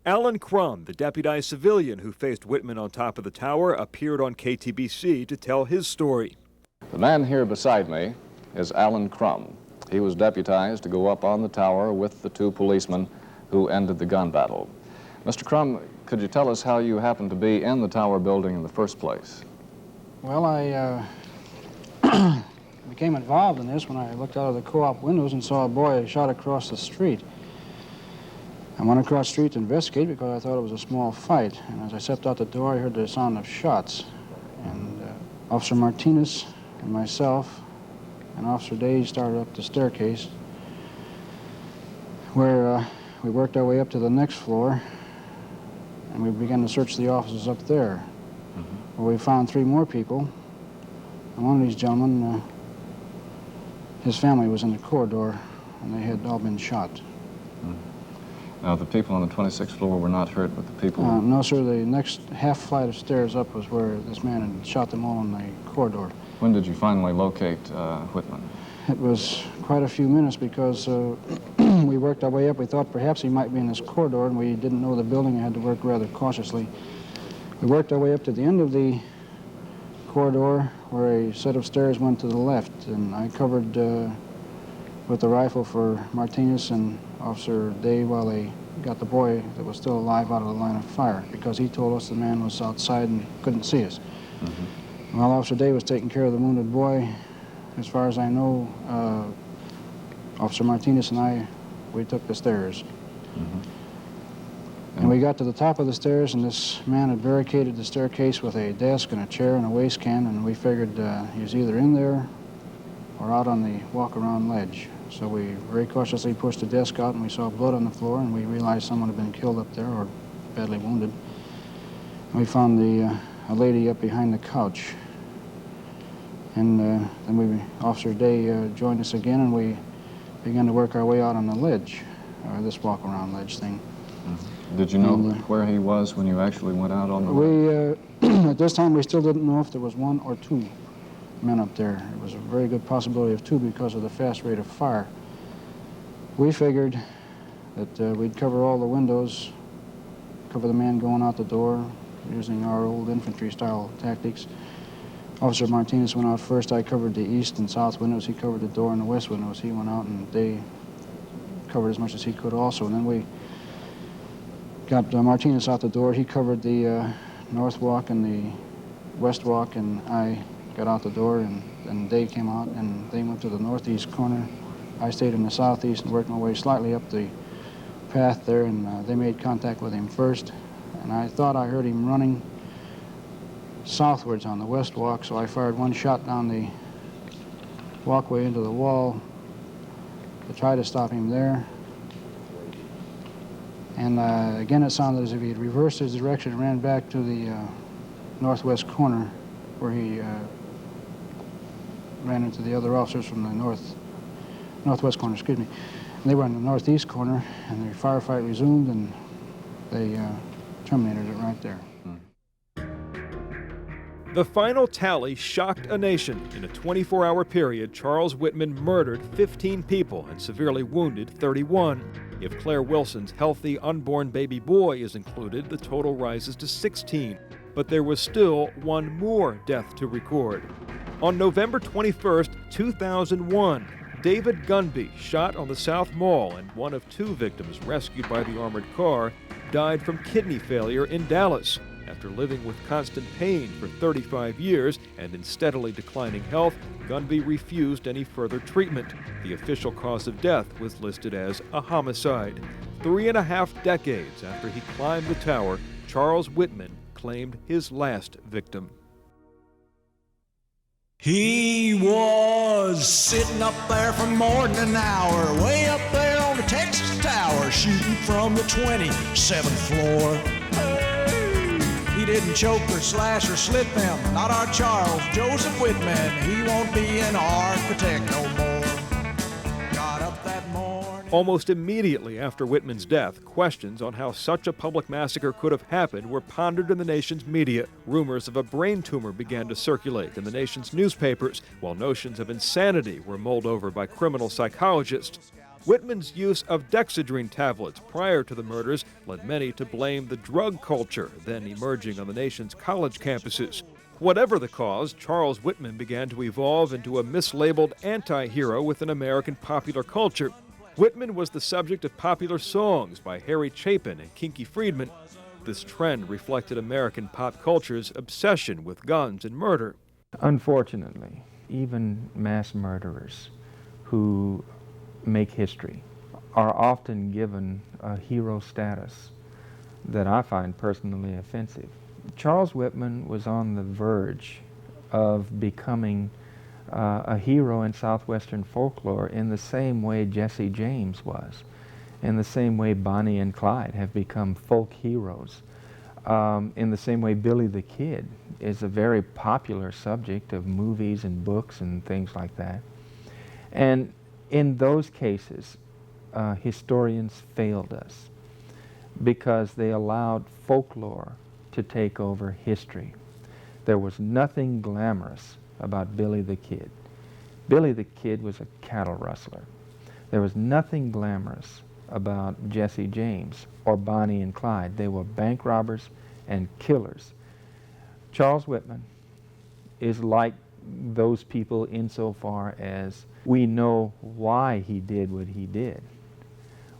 Alan Crum, the deputized civilian who faced Whitman on top of the tower, appeared on KTBC to tell his story. The man here beside me is Alan Crum. He was deputized to go up on the tower with the two policemen who ended the gun battle. Mr. Crum, could you tell us how you happened to be in the tower building in the first place? Well, I became involved in this when I looked out of the co-op windows and saw a boy shot across the street. I went across the street to investigate because I thought it was a small fight. And as I stepped out the door, I heard the sound of shots. And Officer Martinez and myself and Officer Day started up the staircase where we worked our way up to the next floor, and we began to search the offices up there, where we found three more people. And one of these gentlemen, his family was in the corridor, and they had all been shot. Now, the people on the 26th floor were not hurt, but the people... No, sir. The next half flight of stairs up was where this man had shot them all in the corridor. When did you finally locate Whitman? It was quite a few minutes because we worked our way up. We thought perhaps he might be in this corridor, and we didn't know the building and had to work rather cautiously. We worked our way up to the end of the corridor where a set of stairs went to the left, and I covered with the rifle for Martinez and Officer Day while they got the boy that was still alive out of the line of fire, because he told us the man was outside and couldn't see us. While Officer Day was taking care of the wounded boy, as far as I know, Officer Martinez and we took the stairs. And we got to the top of the stairs, and this man had barricaded the staircase with a desk and a chair and a waste can, and we figured he was either in there or out on the walk-around ledge. So we very cautiously pushed the desk out, and we saw blood on the floor, and we realized someone had been killed up there or badly wounded. And we found a lady up behind the couch. And then Officer Day joined us again, and we began to work our way out on the ledge, this walk-around ledge thing. Did you know where he was when you actually went out on the ledge? At this time, we still didn't know if there was one or two men up there. It was a very good possibility of two because of the fast rate of fire. We figured that we'd cover all the windows, cover the man going out the door, using our old infantry-style tactics. Officer Martinez went out first. I covered the east and south windows. He covered the door and the west windows. He went out, and they covered as much as he could also. And then we got Martinez out the door. He covered the north walk and the west walk, and I got out the door, and they came out, and they went to the northeast corner. I stayed in the southeast and worked my way slightly up the path there, and they made contact with him first. And I thought I heard him running southwards on the west walk, so I fired one shot down the walkway into the wall to try to stop him there. And again, it sounded as if he had reversed his direction and ran back to the northwest corner, where he ran into the other officers from the northwest corner, excuse me. And they were in the northeast corner, and the firefight resumed, and they terminated it right there. The final tally shocked a nation. In a 24-hour period, Charles Whitman murdered 15 people and severely wounded 31. If Claire Wilson's healthy unborn baby boy is included, the total rises to 16. But there was still one more death to record. On November 21st, 2001, David Gunby, shot on the South Mall and one of two victims rescued by the armored car, died from kidney failure in Dallas. After living with constant pain for 35 years and in steadily declining health, Gunby refused any further treatment. The official cause of death was listed as a homicide. 3.5 decades after he climbed the tower, Charles Whitman claimed his last victim. He was sitting up there for more than an hour, way up there on the Texas Tower, shooting from the 27th floor. He didn't choke or slash or slit them, not our Charles Joseph Whitman. He won't be an architect no more. Got up that morning. Almost immediately after Whitman's death, questions on how such a public massacre could have happened were pondered in the nation's media. Rumors of a brain tumor began to circulate in the nation's newspapers, while notions of insanity were mulled over by criminal psychologists. Whitman's use of dexedrine tablets prior to the murders led many to blame the drug culture then emerging on the nation's college campuses. Whatever the cause, Charles Whitman began to evolve into a mislabeled anti-hero within American popular culture. Whitman was the subject of popular songs by Harry Chapin and Kinky Friedman. This trend reflected American pop culture's obsession with guns and murder. Unfortunately, even mass murderers who make history are often given a hero status that I find personally offensive. Charles Whitman was on the verge of becoming a hero in Southwestern folklore in the same way Jesse James was, in the same way Bonnie and Clyde have become folk heroes, in the same way Billy the Kid is a very popular subject of movies and books and things like that. And in those cases, historians failed us because they allowed folklore to take over history. There was nothing glamorous about Billy the Kid. Billy the Kid was a cattle rustler. There was nothing glamorous about Jesse James or Bonnie and Clyde. They were bank robbers and killers. Charles Whitman is like those people insofar as we know why he did what he did.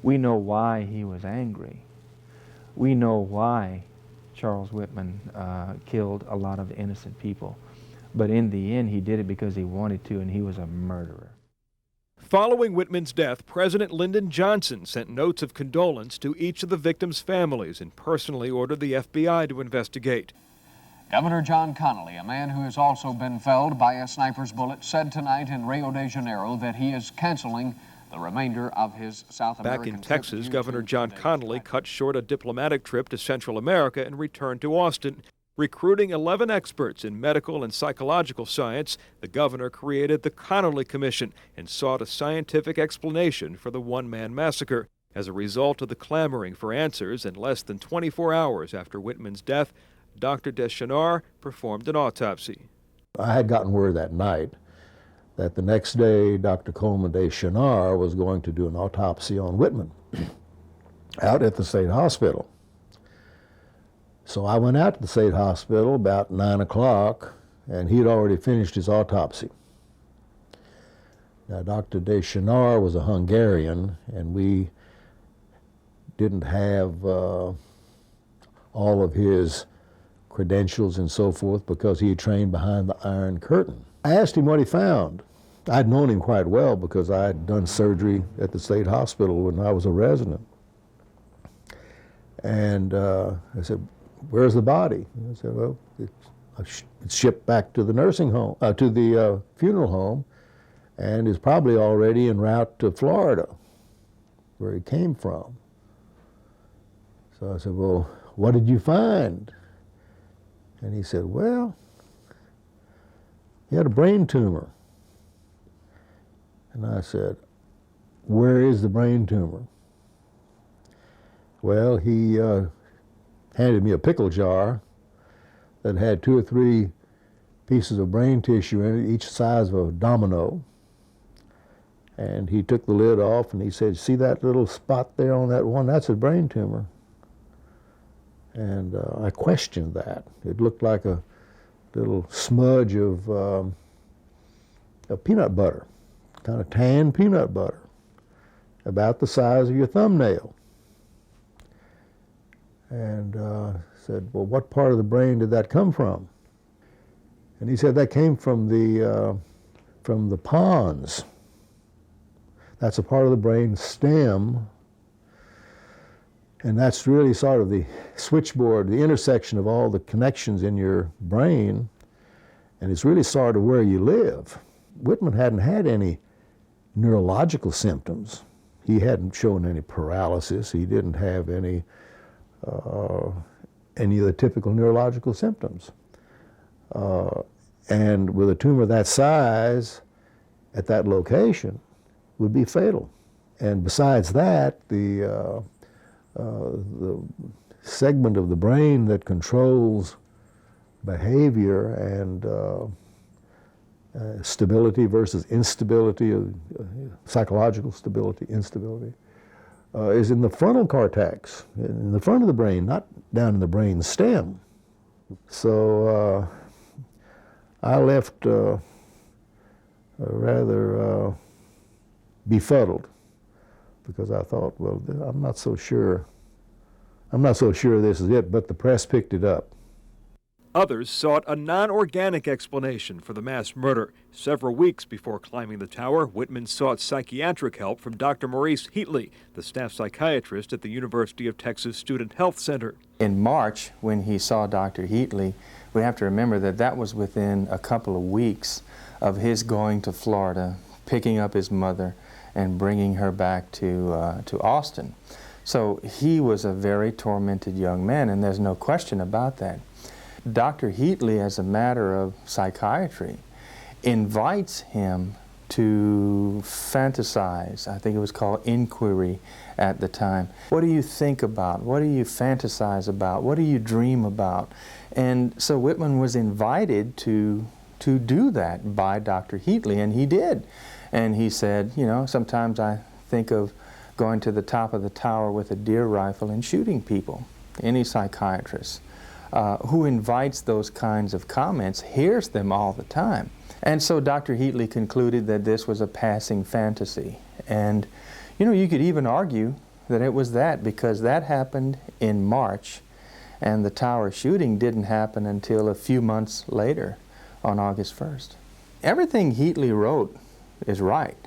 We know why he was angry. We know why Charles Whitman killed a lot of innocent people. But in the end, he did it because he wanted to, and he was a murderer. Following Whitman's death, President Lyndon Johnson sent notes of condolence to each of the victims' families and personally ordered the FBI to investigate. Governor John Connally, a man who has also been felled by a sniper's bullet, said tonight in Rio de Janeiro that he is canceling the remainder of his South American Back in Texas, Governor John Connally cut short a diplomatic trip to Central America and returned to Austin. Recruiting 11 experts in medical and psychological science, the governor created the Connally Commission and sought a scientific explanation for the one-man massacre. As a result of the clamoring for answers, in less than 24 hours after Whitman's death, Dr. Deschanard performed an autopsy. I had gotten word that night that the next day Dr. Coleman Deschanard was going to do an autopsy on Whitman out at the state hospital. So I went out to the state hospital about 9 o'clock, and he had already finished his autopsy. Now, Dr. Deschanard was a Hungarian, and we didn't have all of his credentials and so forth because he had trained behind the Iron Curtain. I asked him what he found. I'd known him quite well because I had done surgery at the state hospital when I was a resident. And I said, "Where's the body?" And I said, "Well, it's shipped back to the nursing home, to the funeral home, and is probably already en route to Florida, where he came from." So I said, "Well, what did you find?" And he said, "Well, he had a brain tumor." And I said, "Where is the brain tumor?" Well, he handed me a pickle jar that had 2 or 3 pieces of brain tissue in it, each size of a domino. And he took the lid off and he said, "See that little spot there on that one? That's a brain tumor." And I questioned that. It looked like a little smudge of peanut butter, kind of tan peanut butter, about the size of your thumbnail. And said, "Well, what part of the brain did that come from?" And he said that came from the pons. That's a part of the brain stem, and that's really sort of the switchboard, the intersection of all the connections in your brain, and it's really sort of where you live. Whitman hadn't had any neurological symptoms. He hadn't shown any paralysis. He didn't have any of the typical neurological symptoms. And with a tumor that size at that location would be fatal. And besides that, the segment of the brain that controls behavior and stability versus instability, psychological stability, instability, is in the frontal cortex, in the front of the brain, not down in the brain stem. So I left rather befuddled, because I thought, well, I'm not so sure this is it, but the press picked it up. Others sought a non-organic explanation for the mass murder. Several weeks before climbing the tower, Whitman sought psychiatric help from Dr. Maurice Heatley, the staff psychiatrist at the University of Texas Student Health Center. In March, when he saw Dr. Heatley, we have to remember that that was within a couple of weeks of his going to Florida, picking up his mother, and bringing her back to Austin. So he was a very tormented young man, and there's no question about that. Dr. Heatley, as a matter of psychiatry, invites him to fantasize. I think it was called inquiry at the time. What do you think about? What do you fantasize about? What do you dream about? And so Whitman was invited to do that by Dr. Heatley, and he did. And he said, you know, sometimes I think of going to the top of the tower with a deer rifle and shooting people. Any psychiatrist who invites those kinds of comments hears them all the time. And so Dr. Heatley concluded that this was a passing fantasy. And, you know, you could even argue that it was that, because that happened in March, and the tower shooting didn't happen until a few months later, on August 1st. Everything Heatley wrote is right.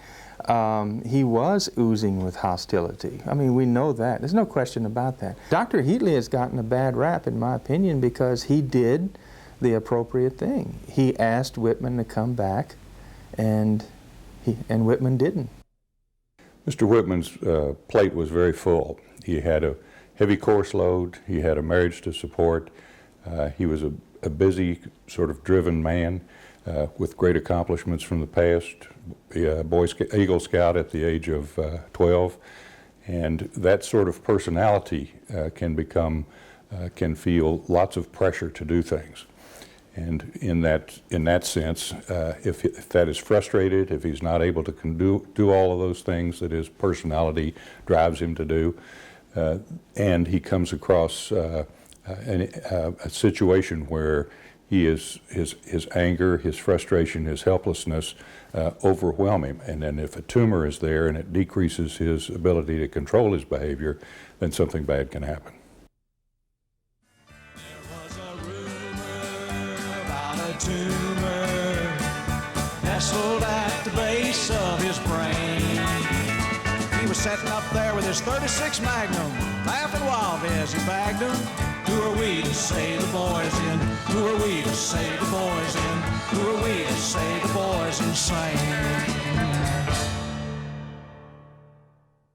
He was oozing with hostility. I mean, we know that. There's no question about that. Dr. Heatley has gotten a bad rap, in my opinion, because he did the appropriate thing. He asked Whitman to come back, and Whitman didn't. Mr. Whitman's plate was very full. He had a heavy course load. He had a marriage to support. He was a busy, sort of driven man with great accomplishments from the past. Eagle Scout at the age of 12, and that sort of personality can feel lots of pressure to do things. And in that sense, if that is frustrated, if he's not able to do all of those things that his personality drives him to do, and he comes across a situation where his anger, his frustration, his helplessness overwhelm him. And then if a tumor is there and it decreases his ability to control his behavior, then something bad can happen. There was a rumor about a tumor nestled at the base of his brain. He was sitting up there with his .36 Magnum, laughing wildly as he bagged him. Who are we to say the boy's in? Who are we to say the boy's in? Who are we to say the boy's insane?